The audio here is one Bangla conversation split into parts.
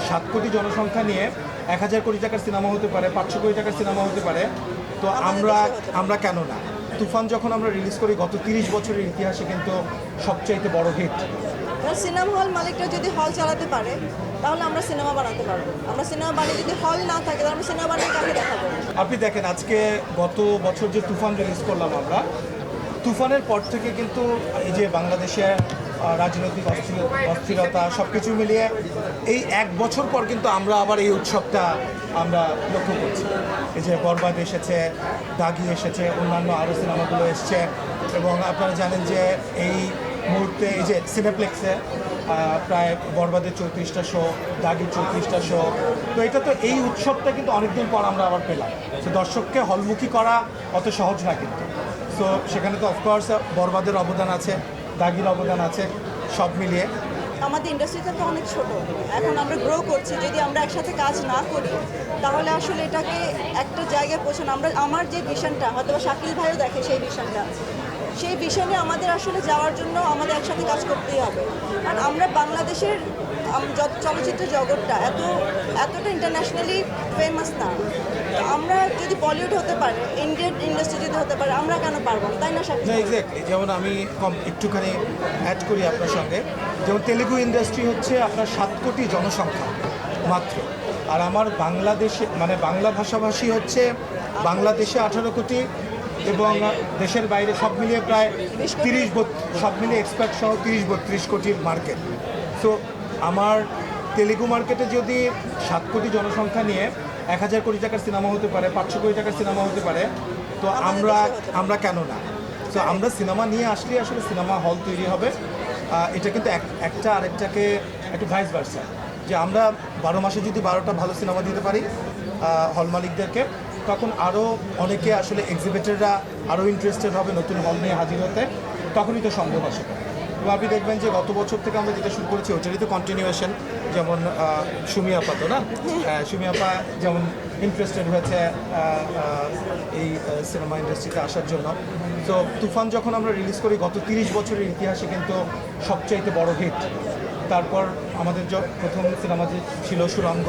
7 কোটি জনসংখ্যা নিয়ে 1000 কোটি টাকার সিনেমা হতে পারে, 500 কোটি টাকার সিনেমা হতে পারে, তো আমরা কেন না? তুফান যখন আমরা রিলিজ করি গত 30 বছরের ইতিহাসে কিন্তু সবচাইতে বড় হিট। সিনেমা হল মালিকরা যদি হল চালাতে পারে তাহলে আমরা সিনেমা বানাতে পারবো। আমরা সিনেমা বানিয়ে যদি হল না থাকে তাহলে আমরা সিনেমা বানিয়ে কাকে দেখাবো? আপনি দেখেন আজকে গত বছর যে তুফান রিলিজ করলাম আমরা, তুফানের পর থেকে কিন্তু এই যে বাংলাদেশে রাজনৈতিক অস্থিরতা সব কিছু মিলিয়ে এই 1 বছর পর কিন্তু আমরা আবার এই উৎসবটা আমরা লক্ষ্য করছি। এই যে বরবাদ এসেছে, দাগি এসেছে, অন্যান্য আরও সিনেমাগুলো এসছে, এবং আপনারা জানেন যে এই মুহূর্তে এই যে সিনেপ্লেক্সে প্রায় বরবাদের 34টা শো, দাগির 34টা শো। তো এটা তো এই উৎসবটা কিন্তু অনেকদিন পর আমরা আবার পেলাম। তো দর্শককে হলমুখী করা অত সহজ না কিন্তু। সো সেখানে তো অফকোর্স বরবাদের অবদান আছে, দাগির অবদান আছে, সব মিলিয়ে আমাদের ইন্ডাস্ট্রিটা তো অনেক ছোট, এখন আমরা গ্রো করছি। যদি আমরা একসাথে কাজ না করি তাহলে আসলে এটাকে একটা জায়গায় পৌঁছানো, আমার যে ভিশনটা হয়তো শাকিল ভাইও দেখে সেই ভিশনে আমাদের আসলে যাওয়ার জন্য আমাদের একসাথে কাজ করতেই হবে। কারণ আমরা বাংলাদেশের চলচ্চিত্র জগৎটা এতটা ইন্টারন্যাশনালি ফেমাস না। তো আমরা যদি বলিউড হতে পারে, ইন্ডিয়ান ইন্ডাস্ট্রি যদি হতে পারে, আমরা কেন পারবো না? তাই না শাকিল? এক্স্যাক্টলি। যেমন আমি একটুখানি অ্যাড করি আপনার সঙ্গে, যেমন তেলেগু ইন্ডাস্ট্রি হচ্ছে আপনার 7 কোটি জনসংখ্যা মাত্র, আর আমার বাংলাদেশে মানে বাংলা ভাষাভাষী হচ্ছে বাংলাদেশে 18 কোটি, এবং দেশের বাইরে সব মিলিয়ে প্রায় 30 সব মিলিয়ে এক্সপার্ট সহ 30-32 কোটির মার্কেট। সো আমার তেলেগু মার্কেটে যদি 7 কোটি জনসংখ্যা নিয়ে 1000 কোটি টাকার সিনেমা হতে পারে, 500 কোটি টাকার সিনেমা হতে পারে, তো আমরা কেন না? তো আমরা সিনেমা নিয়ে আসলেই আসলে সিনেমা হল তৈরি হবে। এটা কিন্তু একটা আরেকটাকে একটু ভাইস ভার্সা, যে আমরা 12 মাসে যদি 12টা ভালো সিনেমা দিতে পারি হল মালিকদেরকে, তখন আরও অনেকে আসলে এক্সিবিটররা আরও ইন্টারেস্টেড হবে নতুন হল নিয়ে হাজির হতে, তখনই তো সম্ভব আসবে। এবং আপনি দেখবেন যে গত বছর থেকে আমরা যেটা শুরু করেছি ওটারই তো কন্টিনিউয়েশন। যেমন সুমি আপা তো না, সুমি আপা যেমন ইন্টারেস্টেড হয়েছে এই সিনেমা ইন্ডাস্ট্রিতে আসার জন্য। তো তুফান যখন আমরা রিলিজ করি গত 30 বছরের ইতিহাসে কিন্তু সবচাইতে বড় হিট। তারপর আমাদের প্রথম সিনেমা যে ছিল সুরঙ্গ,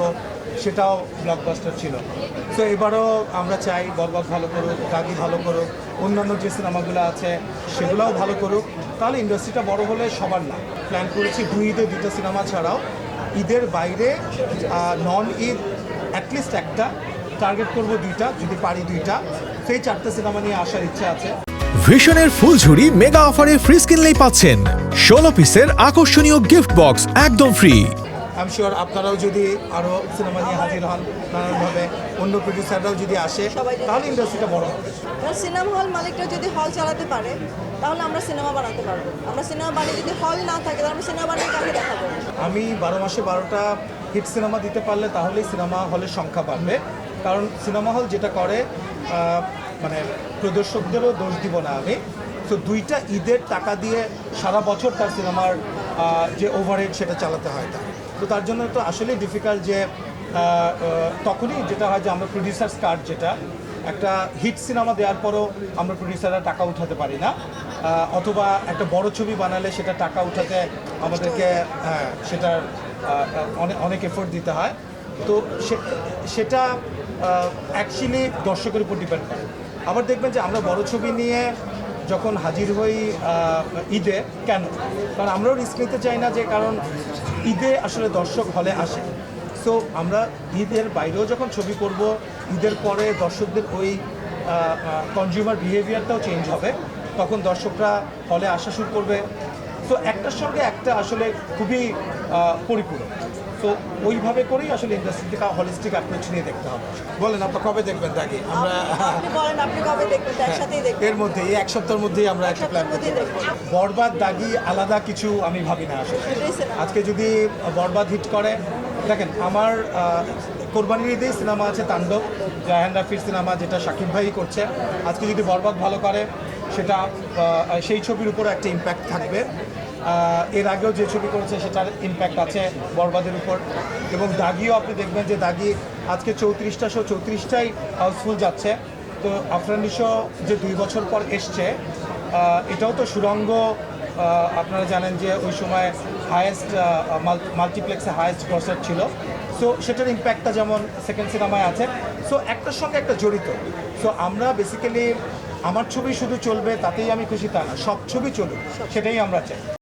সেটাও ব্লকবাস্টার ছিল। তো এবারও আমরা চাই বরবাদ ভালো করুক, দাগি ভালো করুক, অন্যান্য যে সিনেমাগুলো আছে সেগুলোও ভালো করুক, তাহলে ইন্ডাস্ট্রিটা বড় হলে সবার না। প্ল্যান করেছি 2 ঈদে 2টা সিনেমা ছাড়াও ঈদের বাইরে নন ঈদ অ্যাটলিস্ট একটা, টার্গেট করব 2টা, যদি পারি 2টা, সেই 4টে সিনেমা নিয়ে আসার ইচ্ছা আছে। ভিশনের ফুলঝুরি মেগা অফারে ফ্রি কিনলেই পাচ্ছেন 16 পিসের আকর্ষণীয় গিফট বক্স একদম ফ্রি। আমি শিওর আপনারাও যদি আরও সিনেমা নিয়ে হাজির হন নানানভাবে, অন্য প্রডিউসাররাও যদি আসে, তাহলে ইন্ডাস্ট্রিটা বড় হবে। সিনেমা হল মালিকরা যদি হল চালাতে পারে তাহলে আমরা সিনেমা বানাতে পারবো। আমরা সিনেমা বানিয়ে যদি হল না থাকে তাহলে আমরা সিনেমা বানিয়ে কাকে দেখাবো? আমি 12 মাসে 12টা হিট সিনেমা দিতে পারলে তাহলেই সিনেমা হলের সংখ্যা বাড়বে। কারণ সিনেমা হল যেটা করে, মানে প্রদর্শকদেরও দোষ দিব না আমি, তো 2টা ঈদের টাকা দিয়ে সারা বছর তার সিনেমার যে ওভারহেড সেটা চালাতে হয় তার। তো তার জন্য তো আসলেই ডিফিকাল্ট যে তখনই যেটা হয় যে আমরা প্রডিউসার্স কার্ড, যেটা একটা হিট সিনেমা দেওয়ার পরও আমরা প্রডিউসাররা টাকা উঠাতে পারি না, অথবা একটা বড় ছবি বানালে সেটা টাকা উঠাতে আমাদেরকে সেটার অনেক এফোর্ট দিতে হয়। তো সেটা অ্যাকচুয়ালি দর্শকের উপর ডিপেন্ড করে। আবার দেখবেন যে আমরা বড় ছবি নিয়ে যখন হাজির হই ঈদে, কেন? কারণ আমরাও রিস্ক নিতে চাই না, যে কারণ ঈদে আসলে দর্শক হলে আসে। সো আমরা ঈদের বাইরেও যখন ছবি করব, ঈদের পরে দর্শকদের ওই কনজিউমার বিহেভিয়ারটাও চেঞ্জ হবে, তখন দর্শকরা হলে আসা শুরু করবে। তো একটার সঙ্গে একটা আসলে খুবই পরিপূরক। তো ওইভাবে করেই আসলে ইন্ডাস্ট্রিতে হলিস্টিক অ্যাপ্রোচ নিয়ে দেখতে হবে। বলেন আপনারা কবে দেখবেন দাগি? আমরা আপনি কবে দেখবেন? একসাথেই দেখবেন। এর মধ্যে এই 1 সপ্তাহের মধ্যেই আমরা একটা প্ল্যান করতে পারি। বরবাদ দাগি আলাদা কিছু আমি ভাবি না আসলে। আজকে যদি বরবাদ হিট করে, দেখেন আমার কোরবানির ঈদেই সিনেমা আছে তাণ্ডব, জাহান রাফির সিনেমা, যেটা শাকিব ভাই করছে। আজকে যদি বরবাদ ভালো করে, সেটা সেই ছবির উপর একটা ইম্প্যাক্ট থাকবে। এর আগেও যে ছবি করেছে সেটার ইম্প্যাক্ট আছে বরবাদের উপর। এবং দাগিও আপনি দেখবেন যে দাগি আজকে 34টা শো, 34টাই হাউসফুল যাচ্ছে। তো আফরানি শো যে 2 বছর পর এসছে, এটাও তো সুরঙ্গ, আপনারা জানেন যে ওই সময় হায়েস্ট মাল্টিপ্লেক্সে হায়েস্ট গ্রসার ছিল। সো সেটার ইম্প্যাক্টটা যেমন সেকেন্ড সিনেমায় আছে, সো একটার সঙ্গে একটা জড়িত। সো আমরা বেসিক্যালি আমার ছবি শুধু চলবে তাতেই আমি খুশি তা না, সব ছবি চলুক সেটাই আমরা চাই।